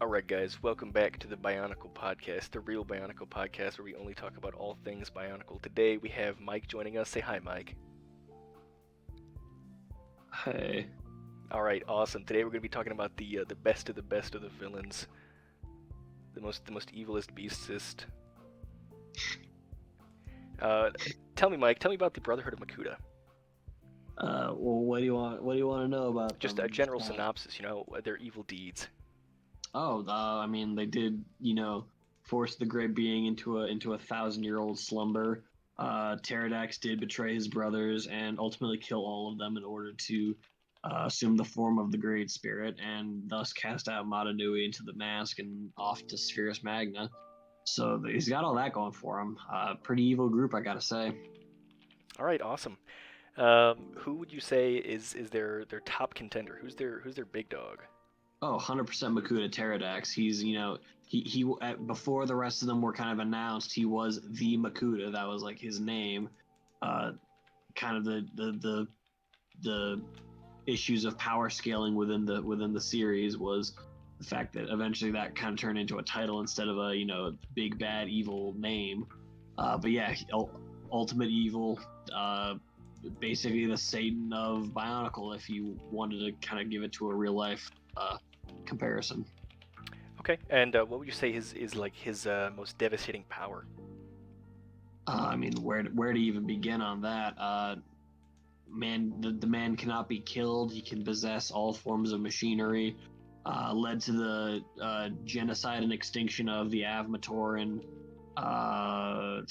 Alright guys, welcome back to the Bionicle Podcast, the real Bionicle Podcast where we only talk about all things Bionicle. Today we have Mike joining us. Say hi, Mike. Hey. Alright, awesome. Today we're going to be talking about the best of the villains. The most evilest, beastest. Tell me, Mike, about the Brotherhood of Makuta. Well, what do you want to know about Just them? a general synopsis, their evil deeds. I mean, they did, force the great being into a 1,000-year-old slumber. Pterodax did betray his brothers and ultimately kill all of them in order to assume the form of the Great Spirit and thus cast out Mata Nui into the mask and off to Spherus Magna. So he's got all that going for him. Pretty evil group, I gotta say. All right, awesome. Who would you say is their top contender? Who's their big dog? Oh, 100% Makuta Pterodax. He's, he before the rest of them were kind of announced, he was the Makuta. That was like his name. Kind of the issues of power scaling within the series was the fact that eventually that kind of turned into a title instead of a big bad evil name. But yeah, ultimate evil. Basically the Satan of Bionicle, if you wanted to kind of give it to a real life comparison. Okay, and what would you say is like his most devastating power? I mean, where to even begin on that? The man cannot be killed. He can possess all forms of machinery. Led to the genocide and extinction of the Avmatoran. I'm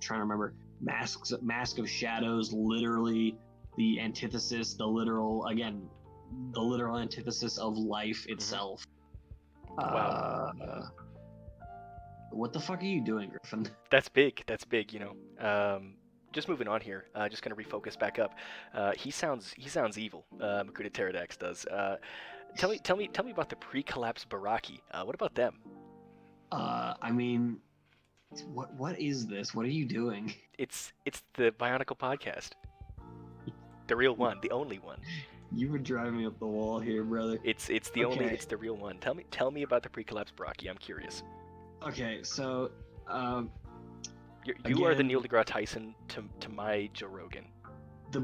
trying to remember. Mask of Shadows, literally the antithesis, the literal antithesis of life itself. Wow. What the fuck are you doing, Griffin? That's big, just moving on here, just gonna refocus back up. He sounds evil, Makuta Pterodax does. Tell me about the pre-collapse Baraki. What about them? I mean, what is this? What are you doing? It's the Bionicle Podcast. The real one, the only one. You were driving me up the wall here, brother. It's the real one. Tell me about the pre-collapse Baraki. I'm curious. Okay, so you are the Neil deGrasse Tyson to my Joe Rogan. The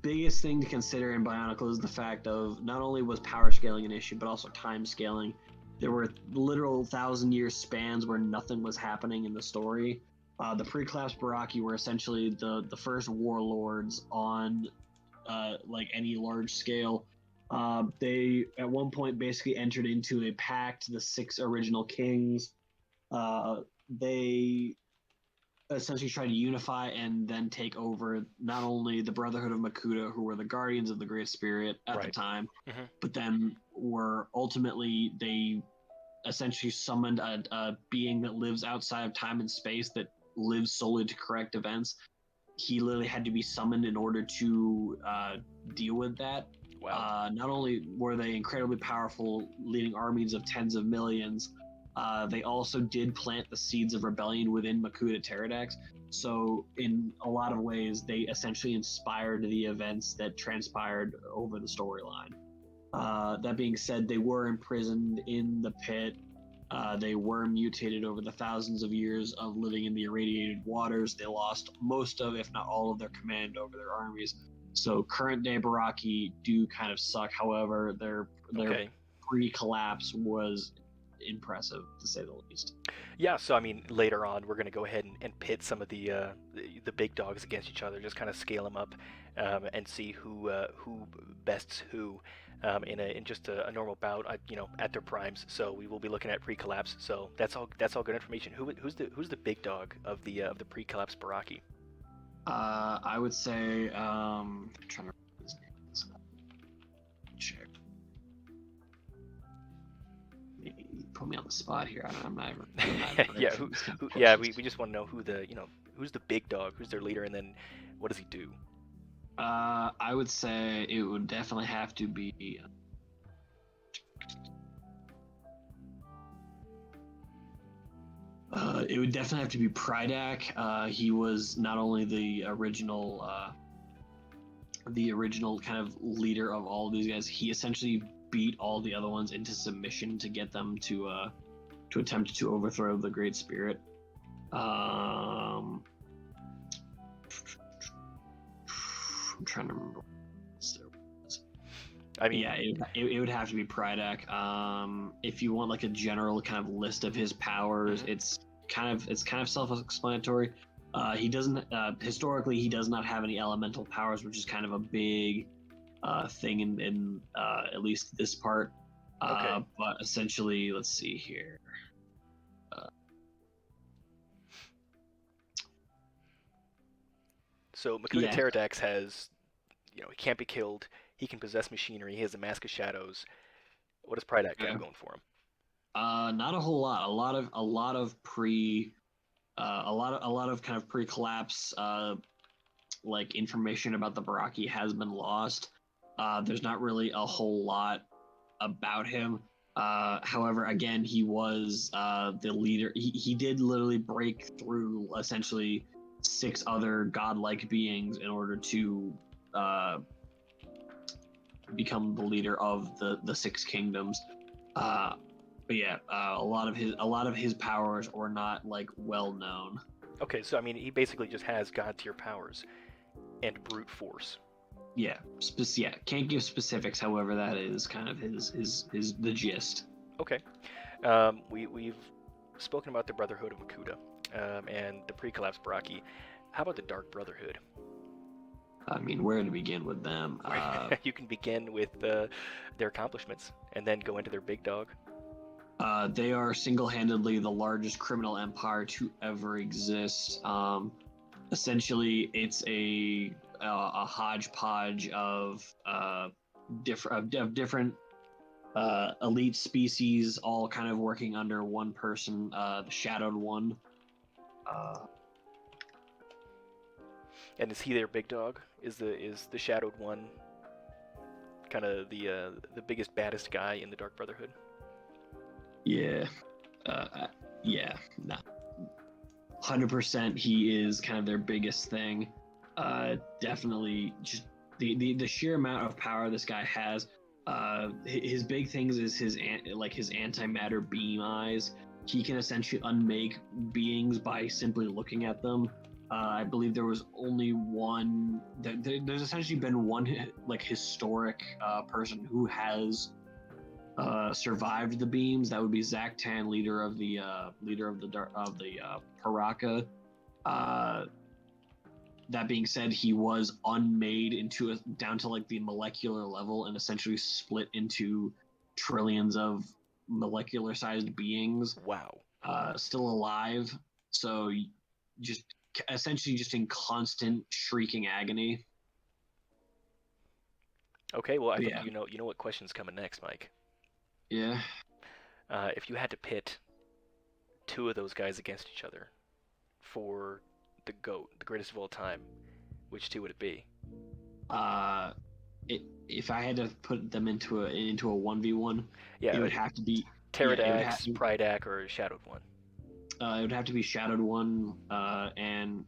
biggest thing to consider in Bionicle is the fact of not only was power scaling an issue, but also time scaling. There were literal 1,000-year spans where nothing was happening in the story. The pre-collapse Baraki were essentially the first warlords on like any large scale. They at one point basically entered into a pact, the 6 original kings. They essentially tried to unify and then take over not only the Brotherhood of Makuta, who were the guardians of the Great Spirit at the time, but then were ultimately, they essentially summoned a being that lives outside of time and space that lives solely to correct events. He literally had to be summoned in order to deal with that. Wow. Not only were they incredibly powerful, leading armies of tens of millions, they also did plant the seeds of rebellion within Makuta Pterodax. So in a lot of ways, they essentially inspired the events that transpired over the storyline. That being said, they were imprisoned in the pit. They were mutated over the thousands of years of living in the irradiated waters. They lost most of, if not all of, their command over their armies. So current day Baraki do kind of suck. However, their pre-collapse was impressive, to say the least. Yeah, so I mean, later on, we're going to go ahead and pit some of the big dogs against each other, just kind of scale them up and see who bests who in just a normal bout, at their primes. So we will be looking at pre-collapse. So that's all good information. Who's the big dog of the pre-collapse Baraki? I would say I'm trying to remember his name. Check. You put me on the spot here. I'm not even. We just want to know who's the big dog, who's their leader, and then what does he do? I would say it would definitely have to be. It would definitely have to be Prydak. He was not only the original the original kind of leader of all of these guys, he essentially beat all the other ones into submission to get them to attempt to overthrow the Great Spirit. I'm trying to remember. I mean, yeah, it would have to be Prydak. If you want like a general kind of list of his powers, it's kind of self-explanatory. He doesn't historically he does not have any elemental powers, which is kind of a big thing in at least this part. Okay. But essentially, let's see here. So Makuta Pterodax has, he can't be killed. He can possess machinery. He has a mask of shadows. What does Prydak have going for him? Not a whole lot. A lot of kind of pre-collapse like information about the Baraki has been lost. There's not really a whole lot about him. However, again, he was the leader. He did literally break through essentially 6 other godlike beings in order to become the leader of the 6 kingdoms. But yeah, a lot of his powers are not like well known. Okay, so I mean, he basically just has god tier powers and brute force. Yeah, can't give specifics. However, that is kind of his the gist. Okay, we've spoken about the Brotherhood of Makuta and the pre-collapse Baraki. How about the Dark Brotherhood? I mean, where to begin with them? You can begin with their accomplishments and then go into their big dog. They are single-handedly the largest criminal empire to ever exist. Essentially, it's a hodgepodge of different elite species, all kind of working under one person, the Shadowed One. And is he their big dog? Is the Shadowed One kind of the biggest, baddest guy in the Dark Brotherhood? Yeah, no. 100%, he is kind of their biggest thing. Definitely, just the sheer amount of power this guy has. His big things is his antimatter beam eyes. He can essentially unmake beings by simply looking at them. I believe there was only one. There's essentially been one like historic person who has survived the beams. That would be Zaktan, leader of the Paraka. That being said, he was unmade down to like the molecular level and essentially split into trillions of molecular-sized beings. Wow. Still alive, so just essentially just in constant shrieking agony. Okay, well, I think you know what question's coming next, Mike. Yeah. If you had to pit 2 of those guys against each other for the GOAT, the greatest of all time, which 2 would it be? If I had to put them into a 1v1, it would have to be Pterodax, Prydak, or Shadowed One. It would have to be Shadowed One, and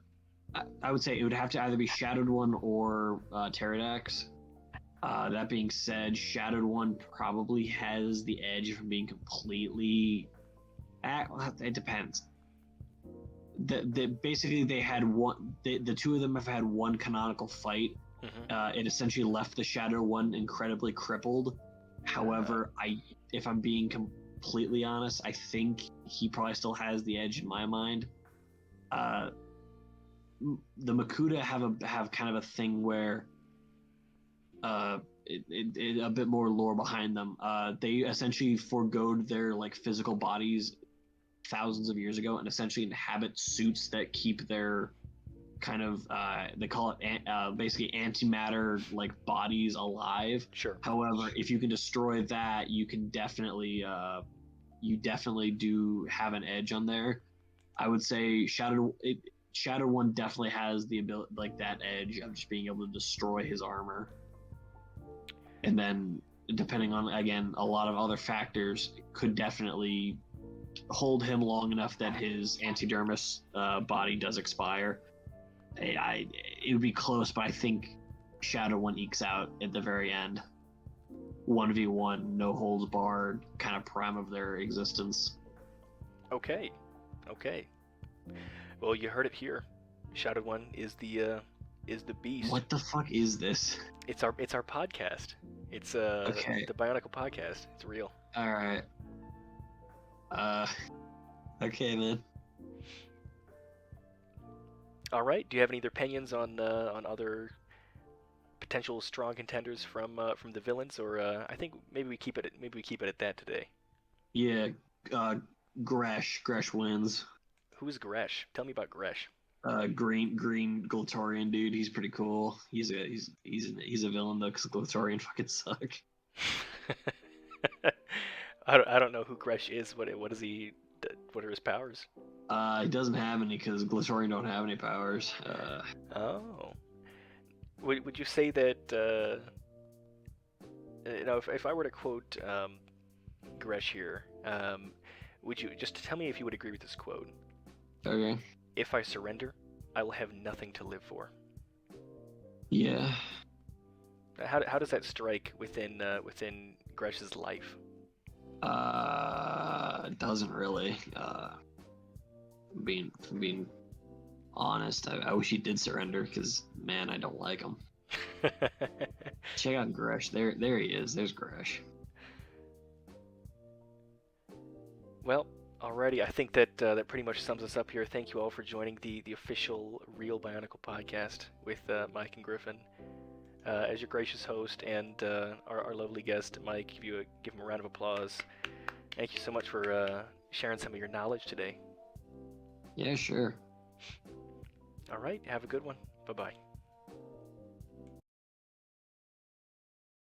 I would say it would have to either be Shadowed One or Pterodax. That being said, Shadowed One probably has the edge from being completely. It depends. Basically they had one. The 2 of them have had one canonical fight. Mm-hmm. It essentially left the Shadowed One incredibly crippled. However, if I'm being completely honest, I think he probably still has the edge in my mind. The Makuta have kind of a thing where a bit more lore behind them. They essentially forgoed their like physical bodies thousands of years ago and essentially inhabit suits that keep their kind of they call it basically antimatter like bodies alive. Sure. However, if you can destroy that, you can definitely do have an edge on there. I would say Shadow One definitely has the ability, like that edge of just being able to destroy his armor. And then, depending on, again, a lot of other factors, could definitely hold him long enough that his antidermis body does expire. It would be close, but I think Shadow One ekes out at the very end. 1v1, no holds barred, kind of prime of their existence. Okay. Well, you heard it here. Shadow One is the beast. What the fuck is this? It's our podcast. It's Okay. the Bionicle Podcast. It's real. All right. Okay, man. All right. Do you have any other opinions on other potential strong contenders from the villains, or I think maybe we keep it at that today. Yeah. Gresh wins. Who is Gresh? Tell me about Gresh. Green Glatorian dude. He's pretty cool. He's a villain though, because Glatorian fucking suck. I don't know who Gresh is. What is he? What are his powers? He doesn't have any because Glatorian don't have any powers. Oh. Would you say that if I were to quote Gresh here, would you just tell me if you would agree with this quote? Okay. If I surrender, I will have nothing to live for. Yeah. How does that strike within Gresh's life? It doesn't really. Being honest, I wish he did surrender because man, I don't like him. Check out Gresh. There he is. There's Gresh. Well, alrighty. I think that pretty much sums us up here. Thank you all for joining the official Real Bionicle podcast with Mike and Griffin. As your gracious host and our lovely guest, Mike, give him a round of applause. Thank you so much for sharing some of your knowledge today. Yeah, sure. All right. Have a good one. Bye-bye.